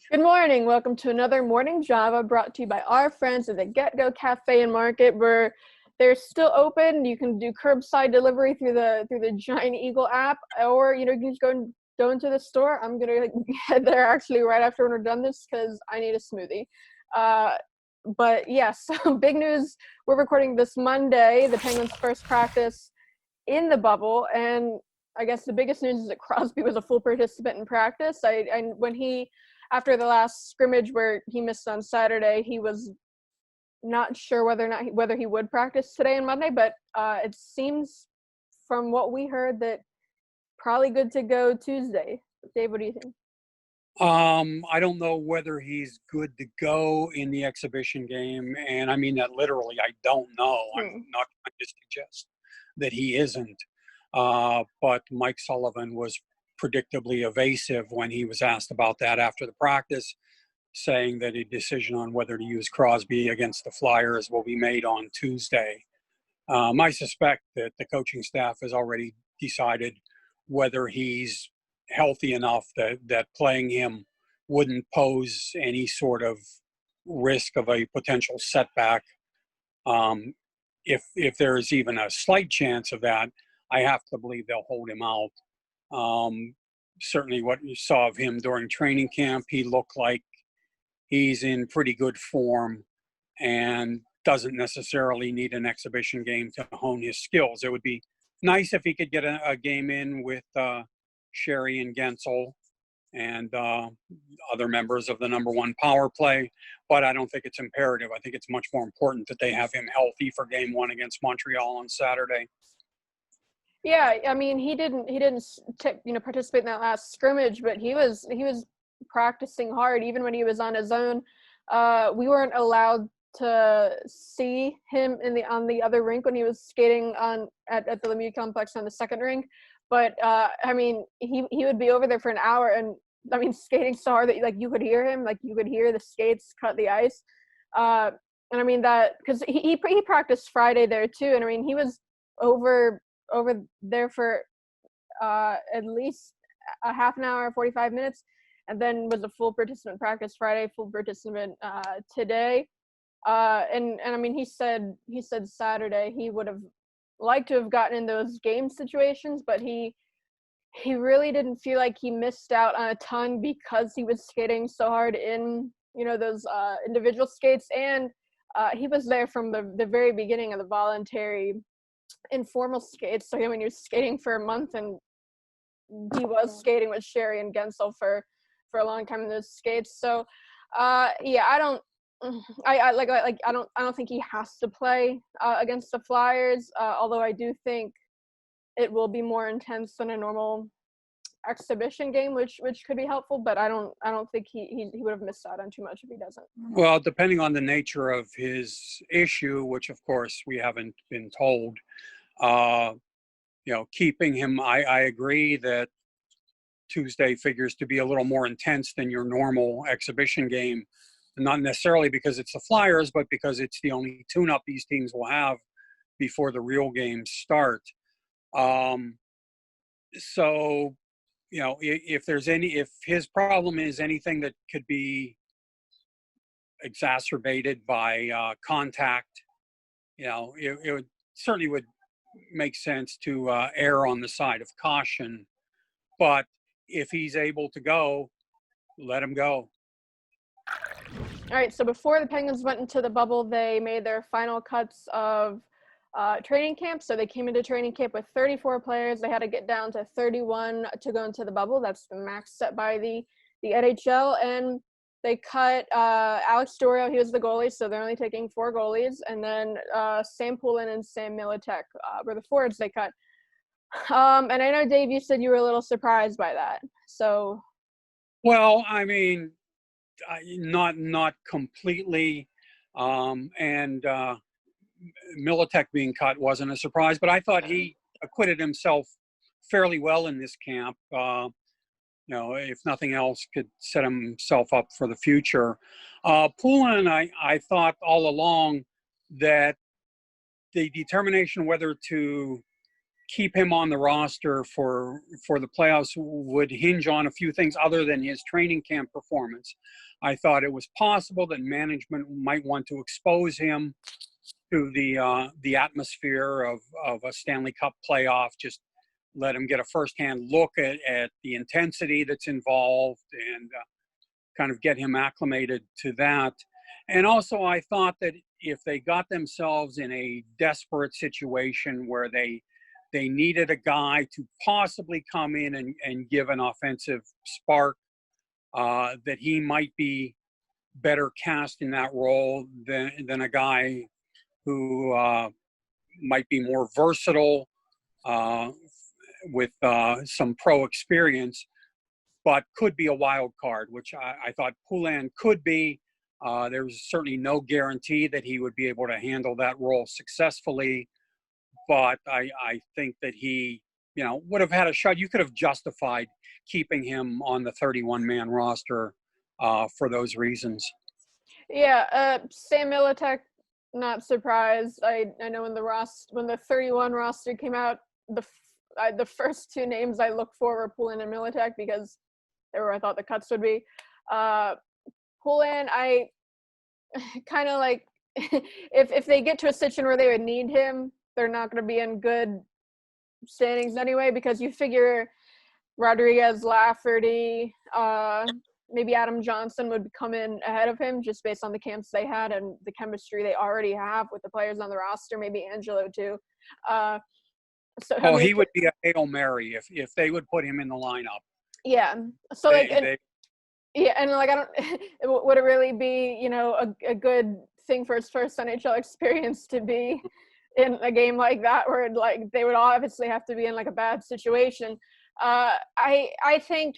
Good morning. Welcome to another Morning Java brought to you by our friends at the Get Go Cafe and Market, where they're still open. You can do curbside delivery through the Giant Eagle app, or you can just go into the store. I'm gonna head there actually right after we're done this because I need a smoothie. But yes, big news. We're recording this Monday, the Penguins' first practice in the bubble, and I guess the biggest news is that Crosby was a full participant in practice. When he, after the last scrimmage where he missed on Saturday, he was not sure whether he would practice today and Monday, but it seems from what we heard that probably good to go Tuesday. Dave, what do you think? I don't know whether he's good to go in the exhibition game, and I mean that literally. I don't know. I'm not going to suggest that he isn't. But Mike Sullivan was predictably evasive when he was asked about that after the practice, saying that a decision on whether to use Crosby against the Flyers will be made on Tuesday. I suspect that the coaching staff has already decided whether he's healthy enough that playing him wouldn't pose any sort of risk of a potential setback. If there is even a slight chance of that, I have to believe they'll hold him out. Certainly what you saw of him during training camp, he looked like he's in pretty good form and doesn't necessarily need an exhibition game to hone his skills. It would be nice if he could get a game in with Sherry and Gensel and other members of the number one power play, but I don't think it's imperative. I think it's much more important that they have him healthy for game one against Montreal on Saturday. Yeah, I mean he didn't participate in that last scrimmage, but he was practicing hard even when he was on his own. We weren't allowed to see him on the other rink when he was skating at the Lemieux complex on the second rink, but I mean he would be over there for an hour, and I mean skating so hard that you could hear him, you could hear the skates cut the ice, and I mean that because he practiced Friday there too, and I mean he was over there for at least a half an hour, 45 minutes, and then was a full participant practice Friday, full participant today. And I mean, he said Saturday he would have liked to have gotten in those game situations, but he really didn't feel like he missed out on a ton because he was skating so hard in those individual skates, and he was there from the very beginning of the voluntary informal skates. So when you're skating for a month, and he was skating with Sherry and Gensel for a long time in those skates. So yeah, I don't think he has to play against the Flyers, although I do think it will be more intense than a normal exhibition game, which could be helpful, but I don't think he would have missed out on too much if he doesn't. Well, depending on the nature of his issue, which of course we haven't been told, keeping him, I agree that Tuesday figures to be a little more intense than your normal exhibition game. Not necessarily because it's the Flyers, but because it's the only tune-up these teams will have before the real games start. So, if his problem is anything that could be exacerbated by contact, it certainly would make sense to err on the side of caution. But if he's able to go, let him go. All right, so before the Penguins went into the bubble, they made their final cuts of training camp. So they came into training camp with 34 players. They had to get down to 31 to go into the bubble. That's the max set by the NHL. And they cut Alex Dorio. He was the goalie, so they're only taking 4 goalies. And then Sam Poulin and Sam Miletic were the forwards they cut. And I know, Dave, you said you were a little surprised by that. So, well, I mean, not completely, and Miletic being cut wasn't a surprise, but I thought he acquitted himself fairly well in this camp. If nothing else, could set himself up for the future. Poulin, I thought all along that the determination whether to keep him on the roster for the playoffs would hinge on a few things other than his training camp performance. I thought it was possible that management might want to expose him to the atmosphere of a Stanley Cup playoff, just let him get a firsthand look at the intensity that's involved and kind of get him acclimated to that. And also I thought that if they got themselves in a desperate situation where they needed a guy to possibly come in and give an offensive spark, that he might be better cast in that role than a guy who might be more versatile with some pro experience, but could be a wild card, which I thought Poulin could be. There was certainly no guarantee that he would be able to handle that role successfully, but I think that he, would have had a shot. You could have justified keeping him on the 31-man roster for those reasons. Yeah, Sam Militek, not surprised. I know when the 31 roster came out, the first two names I looked for were Poulin and Militek because they were where I thought the cuts would be. Poulin, I kind of like if they get to a situation where they would need him, they're not going to be in good standings anyway, because you figure Rodriguez, Lafferty, maybe Adam Johnson would come in ahead of him just based on the camps they had and the chemistry they already have with the players on the roster, maybe Angelo too. He would be a Hail Mary if they would put him in the lineup. Yeah. So yeah, and like I don't would it really be, a good thing for his first NHL experience to be in a game like that where like they would obviously have to be in like a bad situation. I think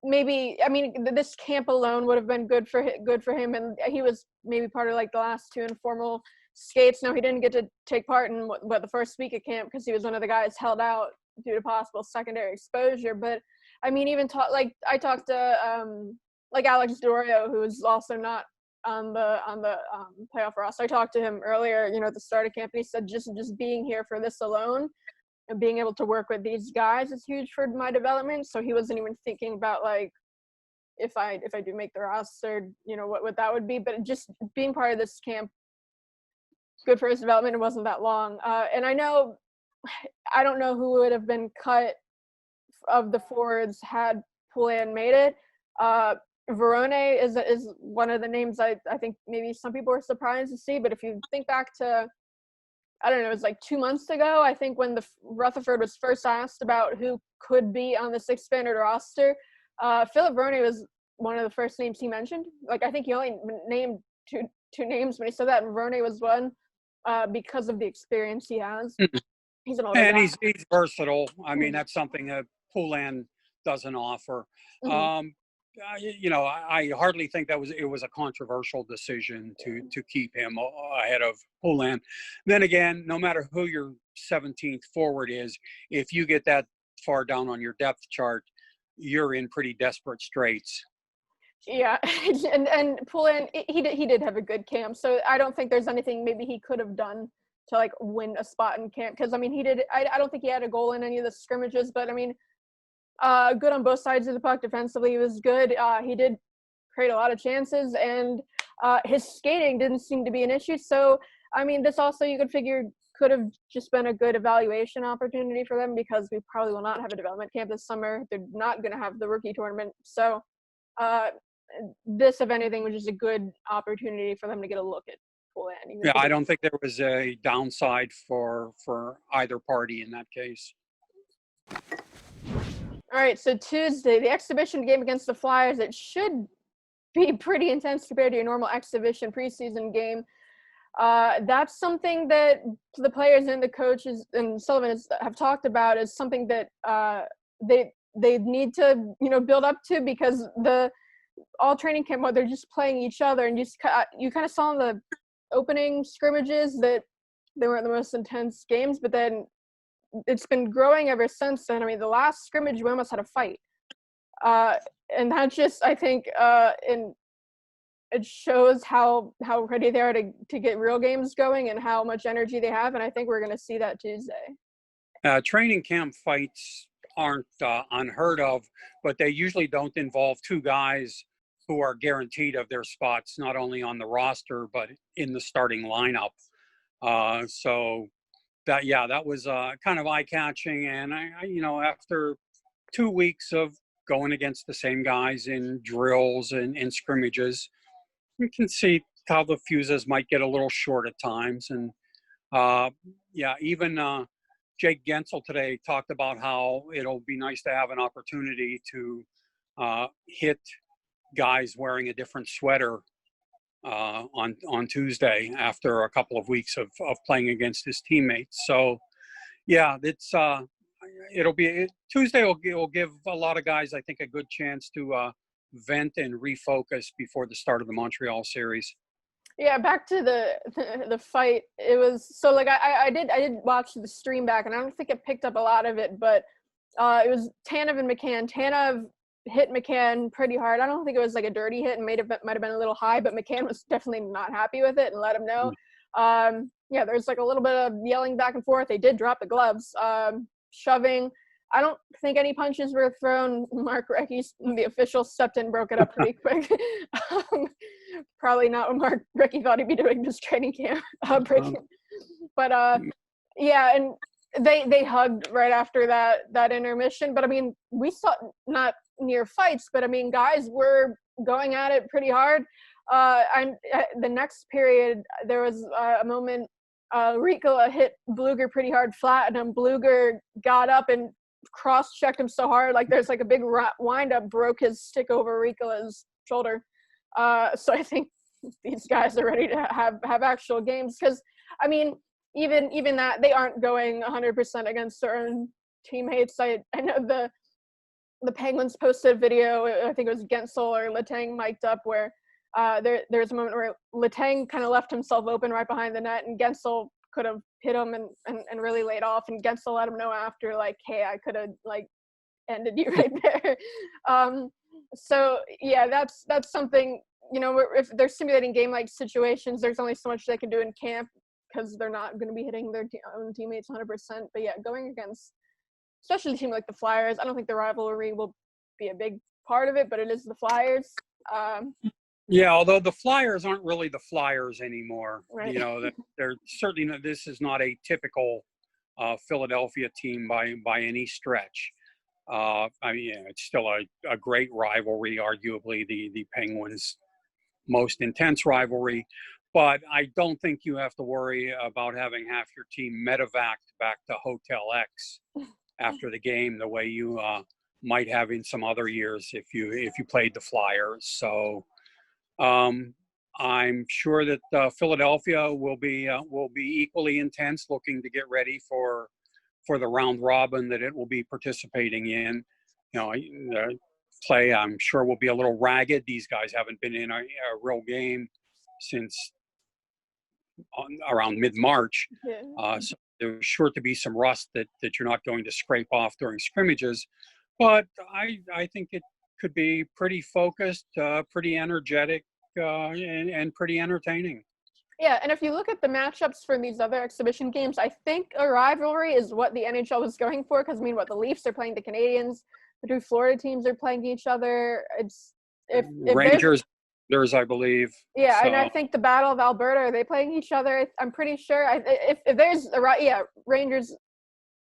maybe, I mean, this camp alone would have been good for him, and he was maybe part of like the last two informal skates. No, he didn't get to take part in what the first week of camp because he was one of the guys held out due to possible secondary exposure. But I mean, even I talked to like Alex Dorio, who is also not on the playoff roster. I talked to him earlier, at the start of camp, and he said just being here for this alone and being able to work with these guys is huge for my development. So he wasn't even thinking about like if I do make the roster, what that would be. But just being part of this camp, good for his development. It wasn't that long, and I don't know who would have been cut of the forwards had Poulin made it. Verone is one of the names I think maybe some people were surprised to see. But if you think back to, I don't know, it was like 2 months ago, I think, when Rutherford was first asked about who could be on this expanded roster, Philip Verone was one of the first names he mentioned. Like, I think he only named two names when he said that, and Verone was one because of the experience he has. He's an older guy. He's versatile. I mean, that's something that Poulin doesn't offer. Mm-hmm. I hardly think it was a controversial decision to keep him ahead of Poulin. Then again, no matter who your 17th forward is, if you get that far down on your depth chart, you're in pretty desperate straits. Yeah, and Poulin, he did have a good camp, so I don't think there's anything maybe he could have done to like win a spot in camp, because I mean I don't think he had a goal in any of the scrimmages, but I mean good on both sides of the puck. Defensively, he was good. He did create a lot of chances, and his skating didn't seem to be an issue. So, I mean, this also, you could figure, could have just been a good evaluation opportunity for them, because we probably will not have a development camp this summer. They're not going to have the rookie tournament. So this, if anything, was just a good opportunity for them to get a look at Poulin. Yeah, I don't think there was a downside for either party in that case. All right, so Tuesday, the exhibition game against the Flyers. It should be pretty intense compared to your normal exhibition preseason game. That's something that the players and the coaches and Sullivan have talked about as something that they need to build up to, because all training camp, they're just playing each other, and you kind of saw in the opening scrimmages that they weren't the most intense games, but then it's been growing ever since then. I mean, the last scrimmage, we almost had a fight. And that just, I think, it shows how ready they are to get real games going and how much energy they have. And I think we're going to see that Tuesday. Training camp fights aren't unheard of, but they usually don't involve two guys who are guaranteed of their spots, not only on the roster, but in the starting lineup. So that was kind of eye-catching. And after 2 weeks of going against the same guys in drills and in scrimmages, you can see how the fuses might get a little short at times. And even Jake Gensel today talked about how it'll be nice to have an opportunity to hit guys wearing a different sweater on Tuesday after a couple of weeks of playing against his teammates. So it'll be Tuesday will give a lot of guys, I think, a good chance to vent and refocus before the start of the Montreal series. Yeah, back to the fight. It was so like I did watch the stream back, and I don't think it picked up a lot of it, but it was Tanev and McCann. Tanev hit McCann pretty hard. I don't think it was like a dirty hit, and might have been a little high, but McCann was definitely not happy with it and let him know. There's like a little bit of yelling back and forth. They did drop the gloves, shoving. I don't think any punches were thrown. Mark Recchi, the official, stepped in and broke it up pretty quick. Probably not what Mark Recchi thought he'd be doing this training camp. But and they hugged right after that intermission. But I mean, we saw not near fights, but I mean, guys were going at it pretty hard. And the next period, there was a moment. Ricola hit Bluger pretty hard flat, and Bluger got up and cross-checked him so hard, like there's like a big wind-up, broke his stick over Ricola's shoulder. So I think these guys are ready to have actual games, because I mean, even that, they aren't going 100% against their own teammates. I know the Penguins posted a video, I think it was Gensel or Letang mic'd up, where there's a moment where Letang kind of left himself open right behind the net, and Gensel could have hit him and really laid off, and Gensel let him know after, like, hey, I could have like ended you right there. So yeah, that's something, if they're simulating game-like situations, there's only so much they can do in camp, because they're not going to be hitting their own teammates 100%. But yeah, going against, especially a team like the Flyers, I don't think the rivalry will be a big part of it, but it is the Flyers. Although the Flyers aren't really the Flyers anymore. Right. They're certainly not, this is not a typical Philadelphia team by any stretch. It's still a great rivalry, arguably the Penguins' most intense rivalry. But I don't think you have to worry about having half your team medevaced back to Hotel X after the game the way you might have in some other years if you played the Flyers. So I'm sure that Philadelphia will be equally intense, looking to get ready for the round robin that it will be participating in. Play, I'm sure, will be a little ragged. These guys haven't been in a real game since around mid-March. So there's sure to be some rust that you're not going to scrape off during scrimmages. But I think it could be pretty focused, pretty energetic, and pretty entertaining. Yeah, and if you look at the matchups for these other exhibition games, I think a rivalry is what the NHL was going for, because, the Leafs are playing the Canadiens, the two Florida teams are playing each other. It's if Rangers, I believe. Yeah, so. And I think the Battle of Alberta, are they playing each other? I'm pretty sure. If there's Rangers,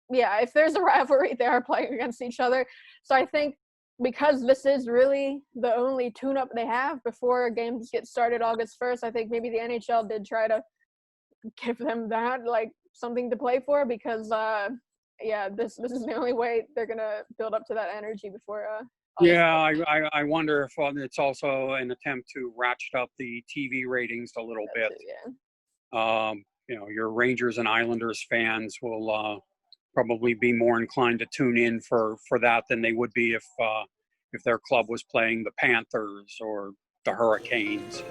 if there's a rivalry, they are playing against each other. So I think, because this is really the only tune-up they have before games get started August 1st, I think maybe the NHL did try to give them that, like, something to play for, because this is the only way they're gonna build up to that energy before. I wonder if it's also an attempt to ratchet up the TV ratings a little bit. Your Rangers and Islanders fans will probably be more inclined to tune in for that than they would be if their club was playing the Panthers or the Hurricanes.